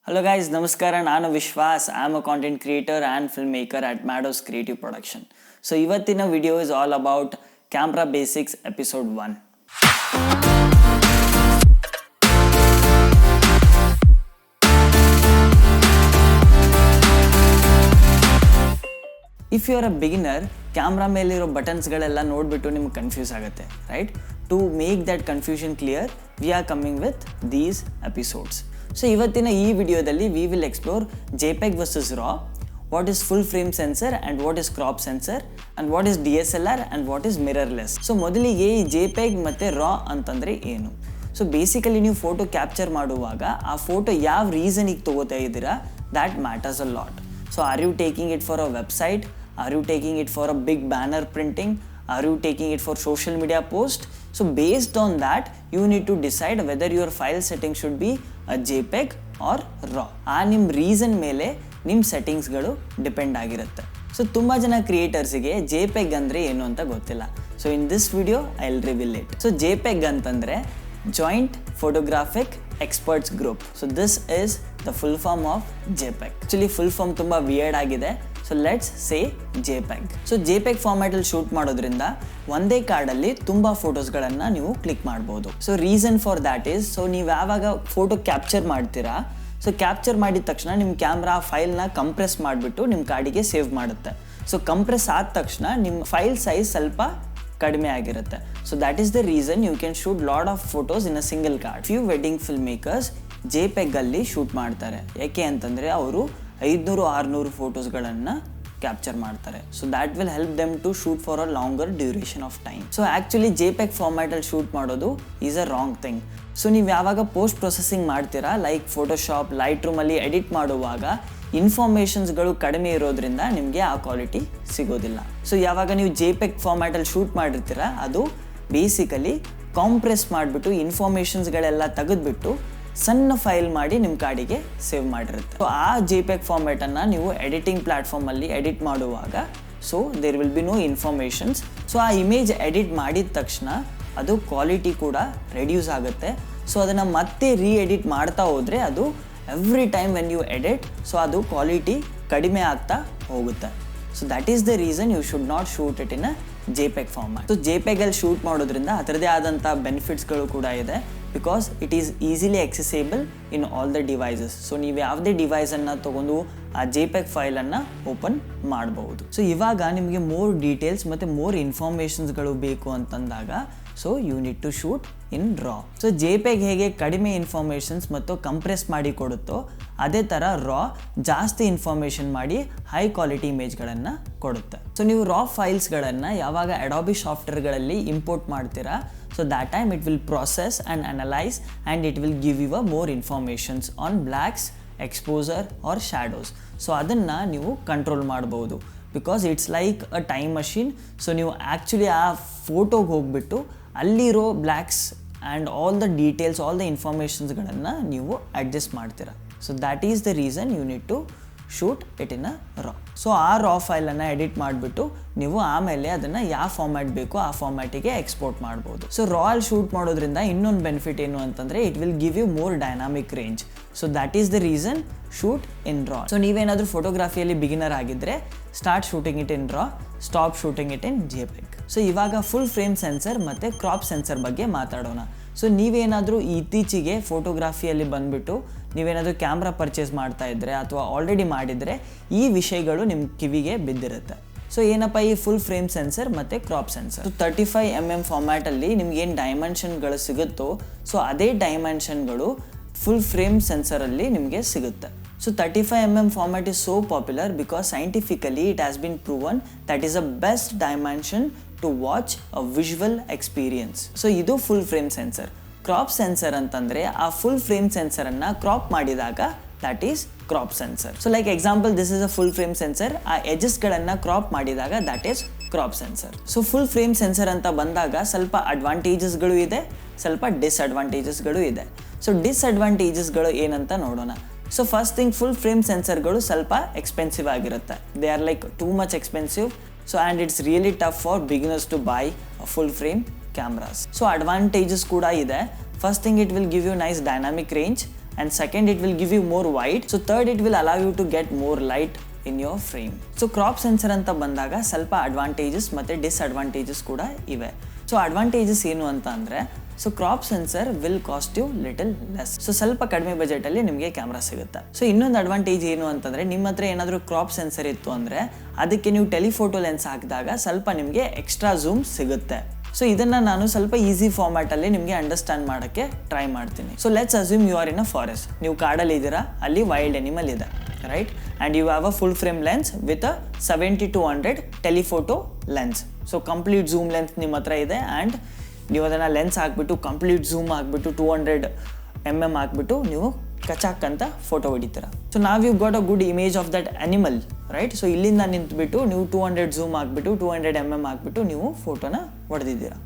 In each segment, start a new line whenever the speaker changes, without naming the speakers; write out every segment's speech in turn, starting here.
Hello guys, Namaskara. ನಾನು ವಿಶ್ವಾಸ್. I am a content creator and filmmaker at Mados Creative Production. So ಇವತ್ತಿನ video is all about Camera Basics episode 1. If you are a beginner, camera ಮೇಲಿರೋ ಬಟನ್ಸ್ಗಳೆಲ್ಲ ನೋಡಿಬಿಟ್ಟು ನಿಮ್ಗೆ confuse ಆಗುತ್ತೆ, right? To make that confusion clear, we are coming with these episodes. So ಇವತ್ತಿನ ಈ ವಿಡಿಯೋದಲ್ಲಿ we will explore JPEG versus RAW, what is full frame sensor and what is crop sensor and what is DSLR and what is mirrorless. So ಮೊದಲಿಗೆ ಈ JPEG ಮತ್ತು RAW ಅಂತಂದರೆ ಏನು? So basically ನೀವು photo capture ಮಾಡುವಾಗ ಆ photo ಯಾವ ರೀಸನಿಗೆ ತೊಗೋತಾ ಇದ್ದೀರಾ, that matters a lot. So are you taking it for a website? Are you taking it for a big banner printing? Are you taking it for social media post? So based on that, you need to decide whether your file setting should be a JPEG or RAW. ನಿಮ್ಮ reason ಮೇಲೆ ನಿಮ್ಮ ಸೆಟ್ಟಿಂಗ್ಸ್ಗಳು depend ಆಗಿರುತ್ತೆ. So ತುಂಬ ಜನ ಕ್ರಿಯೇಟರ್ಸಿಗೆ JPEG ಅಂದರೆ ಏನು ಅಂತ ಗೊತ್ತಿಲ್ಲ. So in this video I will reveal it. So JPEG ಅಂತಂದರೆ joint photographic experts group. So this is the full form of JPEG. Actually full form ತುಂಬ ವಿಯರ್ಡ್ ಆಗಿದೆ. So let's say JPEG. So JPEG ಫಾರ್ಮ್ಯಾಟಲ್ಲಿ shoot ಮಾಡೋದ್ರಿಂದ ಒಂದೇ ಕಾರ್ಡಲ್ಲಿ ತುಂಬ ಫೋಟೋಸ್ಗಳನ್ನು ನೀವು ಕ್ಲಿಕ್ ಮಾಡ್ಬೋದು. So reason for that is, so ನೀವು ಯಾವಾಗ ಫೋಟೋ ಕ್ಯಾಪ್ಚರ್ ಮಾಡ್ತೀರಾ, ಸೊ ಕ್ಯಾಪ್ಚರ್ ಮಾಡಿದ ತಕ್ಷಣ ನಿಮ್ಮ ಕ್ಯಾಮ್ರಾ ಫೈಲ್ನ ಕಂಪ್ರೆಸ್ ಮಾಡಿಬಿಟ್ಟು ನಿಮ್ಮ ಕಾರ್ಡಿಗೆ ಸೇವ್ ಮಾಡುತ್ತೆ. ಸೊ ಕಂಪ್ರೆಸ್ ಆದ ತಕ್ಷಣ ನಿಮ್ಮ ಫೈಲ್ ಸೈಜ್ ಸ್ವಲ್ಪ ಕಡಿಮೆ ಆಗಿರುತ್ತೆ. So that is the reason you can shoot lot of photos in a single card. Few wedding film makers JPEG ಅಲ್ಲಿ ಶೂಟ್ ಮಾಡ್ತಾರೆ. ಯಾಕೆ ಅಂತಂದರೆ ಅವರು 500-600 ಫೋಟೋಸ್ಗಳನ್ನು ಕ್ಯಾಪ್ಚರ್ ಮಾಡ್ತಾರೆ. So that will help them to shoot for a longer duration of time. So actually JPEG ಫಾರ್ಮ್ಯಾಟಲ್ಲಿ shoot ಮಾಡೋದು is a wrong thing. So ನೀವು ಯಾವಾಗ ಪೋಸ್ಟ್ ಪ್ರೊಸೆಸಿಂಗ್ ಮಾಡ್ತೀರಾ, ಲೈಕ್ ಫೋಟೋಶಾಪ್, ಲೈಟ್ ರೂಮಲ್ಲಿ ಎಡಿಟ್ ಮಾಡುವಾಗ ಇನ್ಫಾರ್ಮೇಷನ್ಸ್ಗಳು ಕಡಿಮೆ ಇರೋದ್ರಿಂದ ನಿಮಗೆ ಆ ಕ್ವಾಲಿಟಿ ಸಿಗೋದಿಲ್ಲ. ಸೊ ಯಾವಾಗ ನೀವು JPEG ಫಾರ್ಮ್ಯಾಟಲ್ಲಿ ಶೂಟ್ ಮಾಡಿರ್ತೀರ, ಅದು ಬೇಸಿಕಲಿ ಕಾಂಪ್ರೆಸ್ ಮಾಡಿಬಿಟ್ಟು ಇನ್ಫಾರ್ಮೇಷನ್ಸ್ಗಳೆಲ್ಲ ತೆಗೆದುಬಿಟ್ಟು ಸಣ್ಣ ಫೈಲ್ ಮಾಡಿ ನಿಮ್ಮ ಕಾರ್ಡಿಗೆ ಸೇವ್ ಮಾಡಿರುತ್ತೆ. ಸೊ ಆ JPEG ಫಾರ್ಮ್ಯಾಟನ್ನು ನೀವು ಎಡಿಟಿಂಗ್ ಪ್ಲ್ಯಾಟ್ಫಾರ್ಮಲ್ಲಿ ಎಡಿಟ್ ಮಾಡುವಾಗ so there will be no informations. So ಆ ಇಮೇಜ್ ಎಡಿಟ್ ಮಾಡಿದ ತಕ್ಷಣ ಅದು ಕ್ವಾಲಿಟಿ ಕೂಡ ರೆಡ್ಯೂಸ್ ಆಗುತ್ತೆ. ಸೊ ಅದನ್ನು ಮತ್ತೆ ಎಡಿಟ್ ಮಾಡ್ತಾ ಹೋದರೆ ಅದು every time when you edit, so ಅದು ಕ್ವಾಲಿಟಿ ಕಡಿಮೆ ಆಗ್ತಾ ಹೋಗುತ್ತೆ. So that is the reason you should not shoot it in a JPEG format. So JPEGಲ್ಲಿ ಶೂಟ್ ಮಾಡೋದ್ರಿಂದ ಅದರದೇ ಆದಂಥ ಬೆನಿಫಿಟ್ಸ್ಗಳು ಕೂಡ ಇದೆ, because it is easily accessible in all the devices. So ನೀವು ಯಾವುದೇ ಡಿವೈಸನ್ನು ತೊಗೊಂಡು ಆ JPEG ಫೈಲನ್ನು ಓಪನ್ ಮಾಡಬಹುದು. ಸೊ ಇವಾಗ ನಿಮಗೆ ಮೋರ್ ಡೀಟೇಲ್ಸ್ ಮತ್ತು ಮೋರ್ ಇನ್ಫಾರ್ಮೇಷನ್ಸ್ಗಳು ಬೇಕು ಅಂತಂದಾಗ so you need to shoot in RAW. So JPEG ಹೇಗೆ ಕಡಿಮೆ ಇನ್ಫಾರ್ಮೇಷನ್ಸ್ ಮತ್ತು ಕಂಪ್ರೆಸ್ ಮಾಡಿ ಕೊಡುತ್ತೋ, ಅದೇ ಥರ RAW ಜಾಸ್ತಿ ಇನ್ಫಾರ್ಮೇಷನ್ ಮಾಡಿ ಹೈ ಕ್ವಾಲಿಟಿ ಇಮೇಜ್ಗಳನ್ನು ಕೊಡುತ್ತೆ. ಸೊ ನೀವು RAW ಫೈಲ್ಸ್ಗಳನ್ನು ಯಾವಾಗ ಅಡೋಬಿ ಸಾಫ್ಟ್ವೇರ್ಗಳಲ್ಲಿ ಇಂಪೋರ್ಟ್ ಮಾಡ್ತೀರಾ, so that time it will process and analyse and it will give you a more informations on blacks, exposure or shadows. So ಅದನ್ನು ನೀವು ಕಂಟ್ರೋಲ್ ಮಾಡ್ಬೋದು, because it's like a time machine. So ನೀವು actually ಆ ಫೋಟೋಗೆ ಹೋಗ್ಬಿಟ್ಟು ಅಲ್ಲಿರೋ blacks and all the details, all the ಇನ್ಫಾರ್ಮೇಷನ್ಸ್ಗಳನ್ನು ನೀವು ಅಡ್ಜಸ್ಟ್ ಮಾಡ್ತೀರಾ. So that is the reason you need to shoot it in a RAW. So ಆ RAW ಫೈಲನ್ನು ಎಡಿಟ್ ಮಾಡಿಬಿಟ್ಟು ನೀವು ಆಮೇಲೆ ಅದನ್ನು ಯಾವ ಫಾರ್ಮ್ಯಾಟ್ ಬೇಕೋ ಆ ಫಾರ್ಮ್ಯಾಟಿಗೆ ಎಕ್ಸ್ಪೋರ್ಟ್ ಮಾಡ್ಬೋದು. ಸೊ RAW ಅಲ್ಲಿ ಶೂಟ್ ಮಾಡೋದ್ರಿಂದ ಇನ್ನೊಂದು ಬೆನಿಫಿಟ್ ಏನು ಅಂತಂದರೆ it will give you more dynamic range. So that is the reason shoot in RAW. So ನೀವೇನಾದರೂ ಫೋಟೋಗ್ರಫಿಯಲ್ಲಿ ಬಿಗಿನರ್ ಆಗಿದ್ದರೆ start shooting it in RAW, stop shooting it in JPEG. So ಇವಾಗ full frame sensor ಮತ್ತು crop sensor ಬಗ್ಗೆ ಮಾತಾಡೋಣ. So ನೀವೇನಾದರೂ ಇತ್ತೀಚೆಗೆ ಫೋಟೋಗ್ರಫಿಯಲ್ಲಿ ಬಂದುಬಿಟ್ಟು ನೀವೇನಾದರೂ ಕ್ಯಾಮ್ರಾ ಪರ್ಚೇಸ್ ಮಾಡ್ತಾ ಇದ್ದರೆ ಅಥವಾ ಆಲ್ರೆಡಿ ಮಾಡಿದರೆ ಈ ವಿಷಯಗಳು ನಿಮ್ಮ ಕಿವಿಗೆ ಬಿದ್ದಿರುತ್ತೆ. ಸೊ ಏನಪ್ಪ ಈ ಫುಲ್ ಫ್ರೇಮ್ ಸೆನ್ಸರ್ ಮತ್ತು ಕ್ರಾಪ್ ಸೆನ್ಸರ್? 35mm ಫಾರ್ಮ್ಯಾಟಲ್ಲಿ ನಿಮ್ಗೇನು ಡೈಮೆನ್ಷನ್ಗಳು ಸಿಗುತ್ತೋ ಸೊ ಅದೇ ಡೈಮೆನ್ಷನ್ಗಳು ಫುಲ್ ಫ್ರೇಮ್ ಸೆನ್ಸರಲ್ಲಿ ನಿಮಗೆ ಸಿಗುತ್ತೆ. So 35mm format is so popular because scientifically it has been proven that is the best dimension to watch a visual experience. So ಇದು full frame sensor. Crop sensor ಅಂತಂದರೆ ಆ full frame ಸೆನ್ಸರನ್ನು crop ಮಾಡಿದಾಗ that is crop sensor. So like example, this is a full frame sensor. ಆ ಎಜಸ್ಗಳನ್ನು crop ಮಾಡಿದಾಗ that is crop sensor. So full frame sensor ಅಂತ ಬಂದಾಗ ಸ್ವಲ್ಪ ಅಡ್ವಾಂಟೇಜಸ್ಗಳು ಇದೆ, ಸ್ವಲ್ಪ ಡಿಸ್ಅಡ್ವಾಂಟೇಜಸ್ಗಳು ಇದೆ. ಸೊ ಡಿಸ್ಅಡ್ವಾಂಟೇಜಸ್ಗಳು ಏನಂತ ನೋಡೋಣ. So first thing, full frame ಸೆನ್ಸರ್ಗಳು ಸ್ವಲ್ಪ ಎಕ್ಸ್ಪೆನ್ಸಿವ್ ಆಗಿರುತ್ತೆ. They are like too much expensive. So and it's really tough for beginners to buy full frame cameras. So advantages ಕೂಡ ಇದೆ. First thing, it will give you nice dynamic range. and second it will give you more white, so third it will allow you to get more light in your frame. So crop sensor ಅಂತ ಬಂದಾಗ ಸ್ವಲ್ಪ advantages ಮತ್ತು disadvantages ಕೂಡ ಇವೆ. So advantages ಏನು ಅಂತ ಅಂದರೆ, so crop sensor will cost you little less. So ಸ್ವಲ್ಪ ಕಡಿಮೆ ಬಜೆಟಲ್ಲಿ ನಿಮಗೆ ಕ್ಯಾಮ್ರಾ ಸಿಗುತ್ತೆ. ಸೊ ಇನ್ನೊಂದು ಅಡ್ವಾಂಟೇಜ್ ಏನು ಅಂತಂದರೆ, ನಿಮ್ಮ ಹತ್ರ ಏನಾದರೂ ಕ್ರಾಪ್ ಸೆನ್ಸರ್ ಇತ್ತು ಅಂದರೆ ಅದಕ್ಕೆ ನೀವು ಟೆಲಿಫೋಟೋ ಲೆನ್ಸ್ ಹಾಕಿದಾಗ ಸ್ವಲ್ಪ ನಿಮಗೆ ಎಕ್ಸ್ಟ್ರಾ ಝೂಮ್ ಸಿಗುತ್ತೆ. ಸೊ ಇದನ್ನು ನಾನು ಸ್ವಲ್ಪ ಈಸಿ ಫಾರ್ಮ್ಯಾಟಲ್ಲಿ ನಿಮಗೆ ಅಂಡರ್ಸ್ಟ್ಯಾಂಡ್ ಮಾಡೋಕ್ಕೆ ಟ್ರೈ ಮಾಡ್ತೀನಿ. So let's assume you are in a forest. ನೀವು ಕಾಡಲ್ಲಿ ಇದ್ದೀರಾ, ಅಲ್ಲಿ ವೈಲ್ಡ್ ಅನಿಮಲ್ ಇದೆ, right, and you have a full frame lens with a 70-100 telephoto lens. So complete zoom lens ನಿಮ್ಮ ಹತ್ರ ಇದೆ, ಆ್ಯಂಡ್ ನೀವು ಅದನ್ನು ಲೆನ್ಸ್ ಹಾಕ್ಬಿಟ್ಟು ಕಂಪ್ಲೀಟ್ ಝೂಮ್ ಹಾಕ್ಬಿಟ್ಟು 200 mm ಹಾಕ್ಬಿಟ್ಟು ನೀವು ಕಚಾಕ್ ಅಂತ ಫೋಟೋ ಹೊಡಿತೀರ. So now you got a good image of that animal, right. So ಇಲ್ಲಿಂದ ನಿಂತ್ಬಿಟ್ಟು ನೀವು 200 ಝೂಮ್ ಹಾಕ್ಬಿಟ್ಟು 200 mm ಹಾಕ್ಬಿಟ್ಟು ನೀವು ಫೋಟೋನ ಹೊಡೆದಿದ್ದೀರಾ,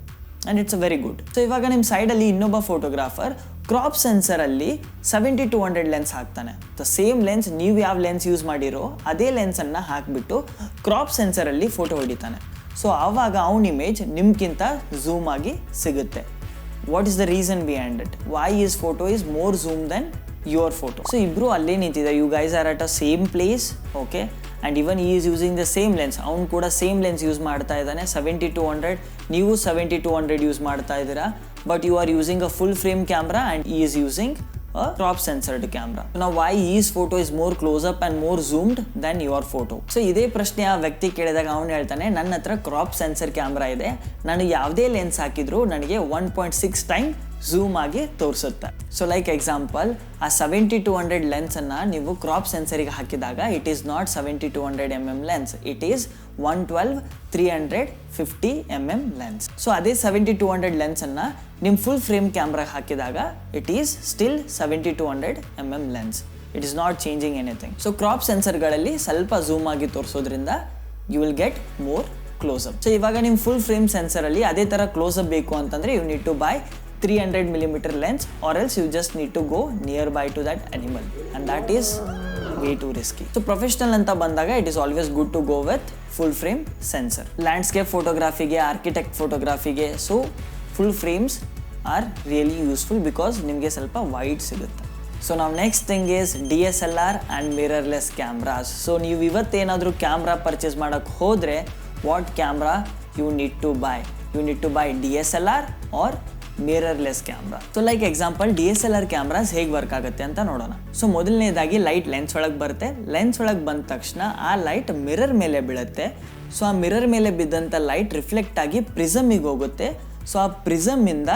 and it's a very good. So ಇವಾಗ ನಿಮ್ಮ ಸೈಡಲ್ಲಿ ಇನ್ನೊಬ್ಬ ಫೋಟೋಗ್ರಾಫರ್ ಕ್ರಾಪ್ ಸೆನ್ಸರಲ್ಲಿ 70-100 ಲೆನ್ಸ್ ಹಾಕ್ತಾನೆ. ದ ಸೇಮ್ ಲೆನ್ಸ್ ನೀವು ಯಾವ ಲೆನ್ಸ್ ಯೂಸ್ ಮಾಡಿರೋ ಅದೇ ಲೆನ್ಸನ್ನು ಹಾಕಿಬಿಟ್ಟು ಕ್ರಾಪ್ ಸೆನ್ಸರಲ್ಲಿ ಫೋಟೋ ಹೊಡಿತಾನೆ. ಸೊ ಆವಾಗ ಅವನ ಇಮೇಜ್ ನಿಮ್ಗಿಂತ ಝೂಮ್ ಆಗಿ ಸಿಗುತ್ತೆ. What is the reason behind it? Why is photo is more zoom than your photo? So ಇಬ್ಬರು ಅಲ್ಲೇ ನಿಂತಿದೆ, you guys are at a same place, okay, and even ಈ is using the same lens. ಅವ್ನು ಕೂಡ same lens use ಮಾಡ್ತಾ ಇದ್ದಾನೆ 70-100, ನೀವು 70-100 use ಮಾಡ್ತಾ ಇದ್ದೀರಾ, but you are using a full frame camera and ಈ is using a crop censored camera. Now why his photo is more close up and more zoomed than your photo? So ಇದೇ ಪ್ರಶ್ನೆ ಆ ವ್ಯಕ್ತಿ ಕೇಳಿದಾಗ ಅವನು ಹೇಳ್ತಾನೆ, ನನ್ನ ಹತ್ರ ಕ್ರಾಪ್ ಸೆನ್ಸರ್ ಕ್ಯಾಮ್ರಾ ಇದೆ, ನಾನು ಯಾವುದೇ ಲೆನ್ಸ್ ಹಾಕಿದ್ರು ನನಗೆ 1.6 ಟೈಮ್ ಝೂಮ್ ಆಗಿ ತೋರಿಸುತ್ತೆ. ಸೊ ಲೈಕ್ ಎಕ್ಸಾಂಪಲ್, ಆ 70-100 ಲೆನ್ಸನ್ನು ನೀವು ಕ್ರಾಪ್ ಸೆನ್ಸರಿಗೆ ಹಾಕಿದಾಗ it is not 70-100 mm lens, it is 112-350 mm lens. So ಅದೇ 70-100 ಲೆನ್ಸನ್ನು ನಿಮ್ಮ ಫುಲ್ ಫ್ರೇಮ್ ಕ್ಯಾಮ್ರಾಗೆ ಹಾಕಿದಾಗ it is still 70-100 mm lens. It is not changing anything. So crop ಸೆನ್ಸರ್ಗಳಲ್ಲಿ ಸ್ವಲ್ಪ ಝೂಮ್ ಆಗಿ ತೋರಿಸೋದ್ರಿಂದ you will get more closeup. So ಇವಾಗ ನಿಮ್ಮ ಫುಲ್ ಫ್ರೇಮ್ ಸೆನ್ಸರಲ್ಲಿ ಅದೇ ಥರ ಕ್ಲೋಸಪ್ ಬೇಕು ಅಂತಂದರೆ you need to buy 300 mm lens, or else you just need to go nearby to that animal, and that is way too risky. So professional anta bandaga it is always good to go with full frame sensor. Landscape photography ge, architect photography ge, so full frames are really useful because nimge ಸ್ವಲ್ಪ wide ಸಿಗುತ್ತೆ. So ನಾವು next thing is DSLR and mirrorless cameras. So ನೀವು ಇವತ್ತೇನಾದರೂ camera purchase ಮಾಡೋಕ್ಕೆ ಹೋದರೆ what camera you need to buy? You need to buy DSLR or mirrorless camera. So like example DSLR cameras ಹೇಗೆ work ಆಗುತ್ತೆ ಅಂತ ನೋಡೋಣ. So ಮೊದಲನೇದಾಗಿ light lens ಒಳಗೆ ಬರುತ್ತೆ. ಲೆನ್ಸ್ ಒಳಗೆ ಬಂದ ತಕ್ಷಣ ಆ ಲೈಟ್ ಮಿರರ್ ಮೇಲೆ ಬೀಳುತ್ತೆ. ಸೊ ಆ ಮಿರರ್ ಮೇಲೆ ಬಿದ್ದಂಥ ಲೈಟ್ ರಿಫ್ಲೆಕ್ಟ್ ಆಗಿ ಪ್ರಿಸಮಿಗೆ ಹೋಗುತ್ತೆ. ಸೊ ಆ ಪ್ರಿಸಮಿಂದ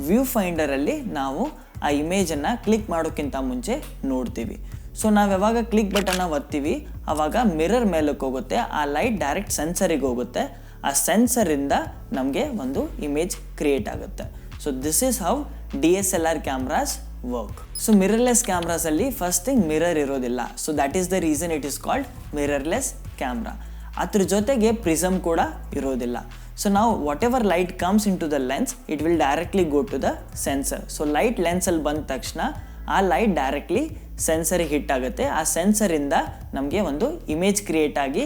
ವ್ಯೂ ಫೈಂಡರಲ್ಲಿ ನಾವು ಆ ಇಮೇಜನ್ನು ಕ್ಲಿಕ್ ಮಾಡೋಕ್ಕಿಂತ ಮುಂಚೆ ನೋಡ್ತೀವಿ. ಸೊ ನಾವು ಯಾವಾಗ ಕ್ಲಿಕ್ ಬಟನ್ನ ಒತ್ತೀವಿ ಆವಾಗ ಮಿರರ್ ಮೇಲಕ್ಕೆ ಹೋಗುತ್ತೆ, ಆ ಲೈಟ್ ಡೈರೆಕ್ಟ್ ಸೆನ್ಸರಿಗೆ ಹೋಗುತ್ತೆ, ಆ ಸೆನ್ಸರಿಂದ ನಮಗೆ ಒಂದು ಇಮೇಜ್ ಕ್ರಿಯೇಟ್ ಆಗುತ್ತೆ. So this is how DSLR cameras work. So mirrorless ಕ್ಯಾಮ್ರಾಸಲ್ಲಿ ಫಸ್ಟ್ ಥಿಂಗ್ ಮಿರರ್ ಇರೋದಿಲ್ಲ. So that is the reason it is called mirrorless camera. ಅದ್ರ ಜೊತೆಗೆ ಪ್ರಿಸಮ್ ಕೂಡ ಇರೋದಿಲ್ಲ. ಸೊ ನಾವು whatever light comes into the lens it will directly go to the sensor. So light ಲೆನ್ಸಲ್ಲಿ ಬಂದ ತಕ್ಷಣ ಆ ಲೈಟ್ ಡೈರೆಕ್ಟ್ಲಿ ಸೆನ್ಸರಿಗೆ ಹಿಟ್ ಆಗುತ್ತೆ. ಆ ಸೆನ್ಸರಿಂದ ನಮಗೆ ಒಂದು ಇಮೇಜ್ ಕ್ರಿಯೇಟ್ ಆಗಿ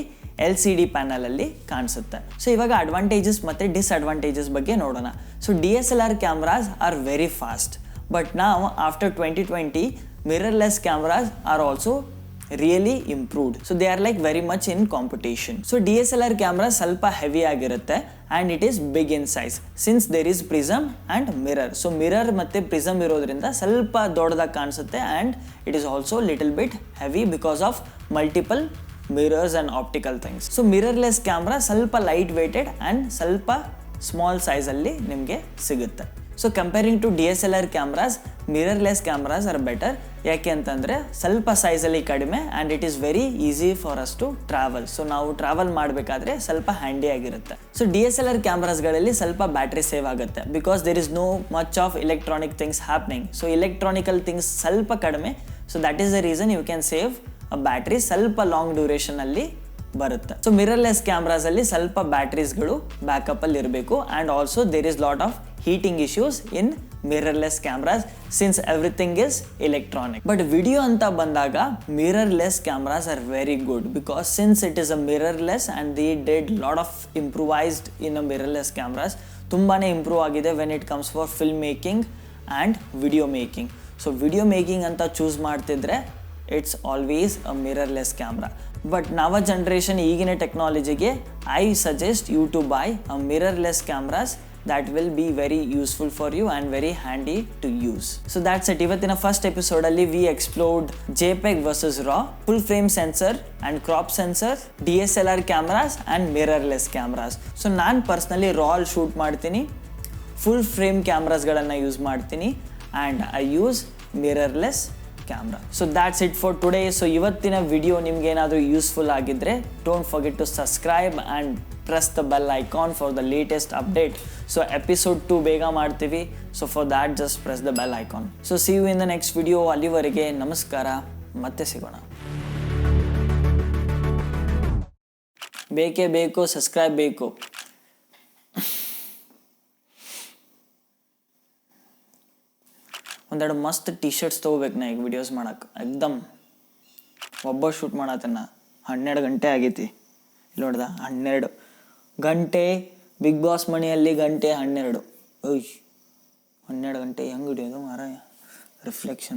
LCD ಪ್ಯಾನಲಲ್ಲಿ ಕಾಣಿಸುತ್ತೆ. ಸೊ ಇವಾಗ ಅಡ್ವಾಂಟೇಜಸ್ ಮತ್ತು ಡಿಸ್ಅಡ್ವಾಂಟೇಜಸ್ ಬಗ್ಗೆ ನೋಡೋಣ. So DSLR cameras are very fast, but ನಾವು after 2020 mirrorless cameras are also really improved. So they are like very much in competition. So DSLR camera ಸ್ವಲ್ಪ heavy ಆಗಿರುತ್ತೆ and it is big in size since there is prism and mirror. So mirror ಮತ್ತು prism ಇರೋದ್ರಿಂದ ಸ್ವಲ್ಪ ದೊಡ್ಡದಾಗಿ ಕಾಣಿಸುತ್ತೆ and it is also little bit heavy because of multiple mirrors and optical things. So mirrorless camera ಸ್ವಲ್ಪ light weighted and ಸ್ವಲ್ಪ small ಸೈಜಲ್ಲಿ ನಿಮಗೆ ಸಿಗುತ್ತೆ. So comparing to DSLR cameras mirrorless cameras are better. ಯಾಕೆ ಅಂತಂದರೆ ಸ್ವಲ್ಪ ಸೈಜಲ್ಲಿ ಕಡಿಮೆ and it is very easy for us to travel. So ನಾವು ಟ್ರಾವೆಲ್ ಮಾಡಬೇಕಾದ್ರೆ ಸ್ವಲ್ಪ ಹ್ಯಾಂಡಿ ಆಗಿರುತ್ತೆ. ಸೊ DSLR ಕ್ಯಾಮ್ರಾಸ್ಗಳಲ್ಲಿ ಸ್ವಲ್ಪ ಬ್ಯಾಟ್ರಿ ಸೇವ್ ಆಗುತ್ತೆ because there is no much of electronic things happening. So electronical things ಸ್ವಲ್ಪ ಕಡಿಮೆ. So that is the reason you can save battery ಸ್ವಲ್ಪ ಲಾಂಗ್ ಡ್ಯೂರೇಷನಲ್ಲಿ ಬರುತ್ತೆ. ಸೊ ಮಿರರ್ಲೆಸ್ ಕ್ಯಾಮ್ರಾಸಲ್ಲಿ ಸ್ವಲ್ಪ ಬ್ಯಾಟ್ರೀಸ್ಗಳು ಬ್ಯಾಕಪ್ಪಲ್ಲಿ ಇರಬೇಕು and also there is lot of heating issues in mirrorless cameras since everything is electronic. But video ಅಂತ ಬಂದಾಗ mirrorless cameras are very good because since it is a mirrorless and they did lot of improvised in a mirrorless cameras. ತುಂಬಾ improve ಆಗಿದೆ when it comes for film making and video making. So video making ಅಂತ choose ಮಾಡ್ತಿದ್ರೆ it's always a mirrorless camera. But ನವ generation ಈಗಿನ ಟೆಕ್ನಾಲಜಿಗೆ I suggest you to buy a mirrorless cameras that will be very useful for you and very handy to use. So that's it. ಇವತ್ತಿನ first episode ಅಲ್ಲಿ we explored JPEG versus RAW, full frame sensor and crop sensor, DSLR cameras and mirrorless cameras. So ನಾನು personally RAW shoot ಮಾಡ್ತೀನಿ, full frame ಕ್ಯಾಮ್ರಾಸ್ಗಳನ್ನು use ಮಾಡ್ತೀನಿ and I use mirrorless camera. So that's it for today. So ಇವತ್ತಿನ video ನಿಮ್ಗೆ ಏನಾದರೂ useful ಆಗಿದ್ದರೆ don't forget to subscribe and press the bell icon for the latest update. So episode 2 ಬೇಗ ಮಾಡ್ತೀವಿ. So for that just press the bell icon. So see you in the next video. ಅಲ್ಲಿವರೆಗೆ ನಮಸ್ಕಾರ, ಮತ್ತೆ ಸಿಗೋಣ. ಬೇಕೇ ಬೇಕು, subscribe ಬೇಕು. ಒಂದೆರಡು ಮಸ್ತ್ ಟಿ ಶರ್ಟ್ಸ್ ತೊಗೋಬೇಕು ನಾ ಈಗ ವಿಡಿಯೋಸ್ ಮಾಡಕ್ಕೆ. ಎಕ್ದಮ್ ಒಬ್ಬ ಶೂಟ್ ಮಾಡತ್ತನ್ನ 12 ಗಂಟೆ ಆಗೈತಿ. ಇಲ್ಲಿ ನೋಡ್ದ 12 ಗಂಟೆ ಬಿಗ್ ಬಾಸ್ ಮನೆಯಲ್ಲಿ ಗಂಟೆ 12. 12 ಗಂಟೆ ಹೆಂಗೆ ಹಿಡಿಯೋದು ಮಾರಾಯ? ರಿಫ್ಲೆಕ್ಷನ್